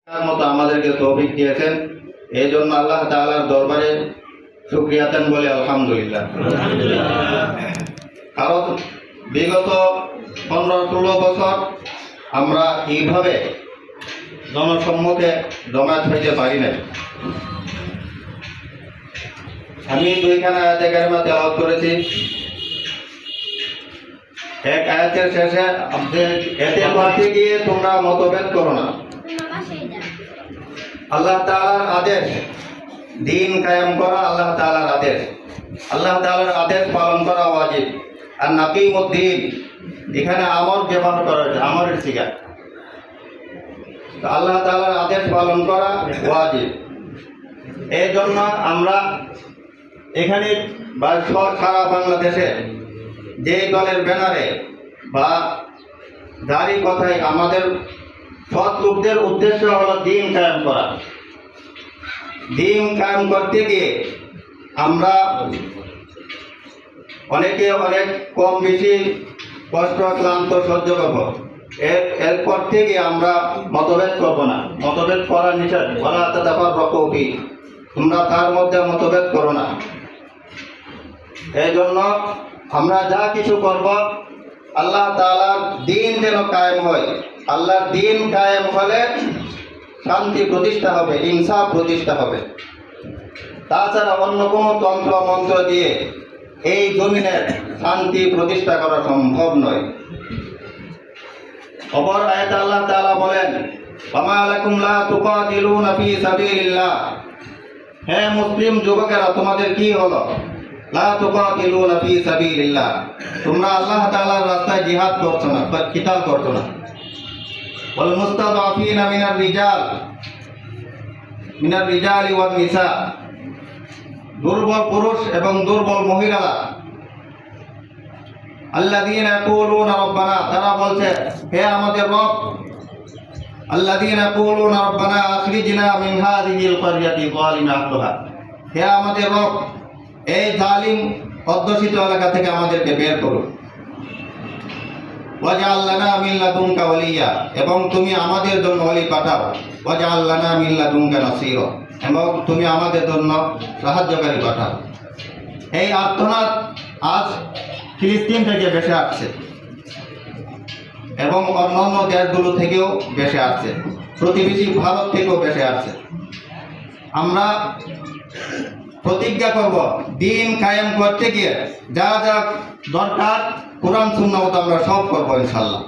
তার মতো আমাদেরকে তৌফিক দিয়েছেন, এই জন্য আল্লাহ তাআলার দরবারে শুকরিয়া দেন বলে আলহামদুলিল্লাহ। কারণ বিগত 15-16 বছর আমরা এইভাবে জনসম্মুখে জমায়েত হইতে পারি না। আমি 2খানা আয়াতে কারিমা তেলাওয়াত করেছি। এক আয়াতের শেষে এতে করতে গিয়ে তোমরা মতভেদ করো না। আল্লাহ তাআলার আদেশ, দিন কায়েম করা আল্লাহ তাআলার আদেশ। আল্লাহ তাআলার আদেশ পালন করা ওয়াজিব। আর নাকিমুদ্দিন, এখানে আমর ব্যবহার করা হয়েছে, আমরের সিগা। আল্লাহ তাআলার আদেশ পালন করা ওয়াজিব। এই জন্য আমরা এখানে বা সারা বাংলাদেশে যে দলের ব্যানারে বা দাঁড়ি কথায় আমাদের সৎ লোকদের উদ্দেশ্য হলো দিন কায়েম করা। দিন কায়েম করতে গিয়ে আমরা অনেকে অনেক কম বেশি কষ্ট ক্লান্ত সহ্য করব। এরপর থেকে আমরা মতভেদ করব না। মতভেদ করা নিষেধ। বলা তাতাফার রকৌফি, তোমরা তার মধ্যে মতভেদ করো না। এই জন্য আমরা যা কিছু করব আল্লাহ তাআলার দিন যেন কায়েম হয়। আল্লাহর দিন কায়েম হলে শান্তি প্রতিষ্ঠা হবে, ইনসাফ প্রতিষ্ঠা হবে। তাছাড়া অন্য কোনো তন্ত্র মন্ত্র দিয়ে এই জমিনের শান্তি প্রতিষ্ঠা করা সম্ভব নয়। অপর আয়াতে আল্লাহ তাআলা বলেন, ওয়ামা লাকুম লা তুকাতিলুনা ফি সাবিলিল্লাহ, হে মুসলিম যুবকেরা তোমাদের কি হলো? লা তুকাতিলুনা ফি সাবিলিল্লাহ, তোমরা আল্লাহ তাআলার রাস্তায় জিহাদ করছো না, কিতাল করছো না। ওয়াল মুস্তাদআফিনা মিনার রিজালি ওয়ান নিসা, দুর্বল পুরুষ এবং দুর্বল মহিলারা। আল্লাযীনা ইয়াকুলুনা রাব্বানা, তারা বলছে হে আমাদের রব। আল্লাযীনা ইয়াকুলুনা রাব্বানা আখরিজনা মিন হাযিহিল ক্বরিয়াতি যালিমা আহলুহা, হে আমাদের রব এই জালিম অধ্যুষিত এলাকা থেকে আমাদেরকে বের করো। ওয়াজআল লানা মিন লাদুনকা ওয়ালিয়া, এবং তুমি আমাদের জন্য ওলি পাঠাও। ওয়াজআল লানা মিন লাদুনকা নাসীরা, এবং তুমি আমাদের জন্য সাহায্যকারী পাঠাও। এই আর্তনাদ আজ ফিলিস্তিন থেকে ভেসে আসছে এবং অন্যান্য দেশগুলো থেকেও ভেসে আসছে, প্রতিবেশী ভারত থেকেও ভেসে আসছে। আমরা প্রতিজ্ঞা করব দিন কায়েম করতে গিয়ে যা যা দরকার কোরআন সুন্নাহ আমরা সব করবো ইনশাআল্লাহ।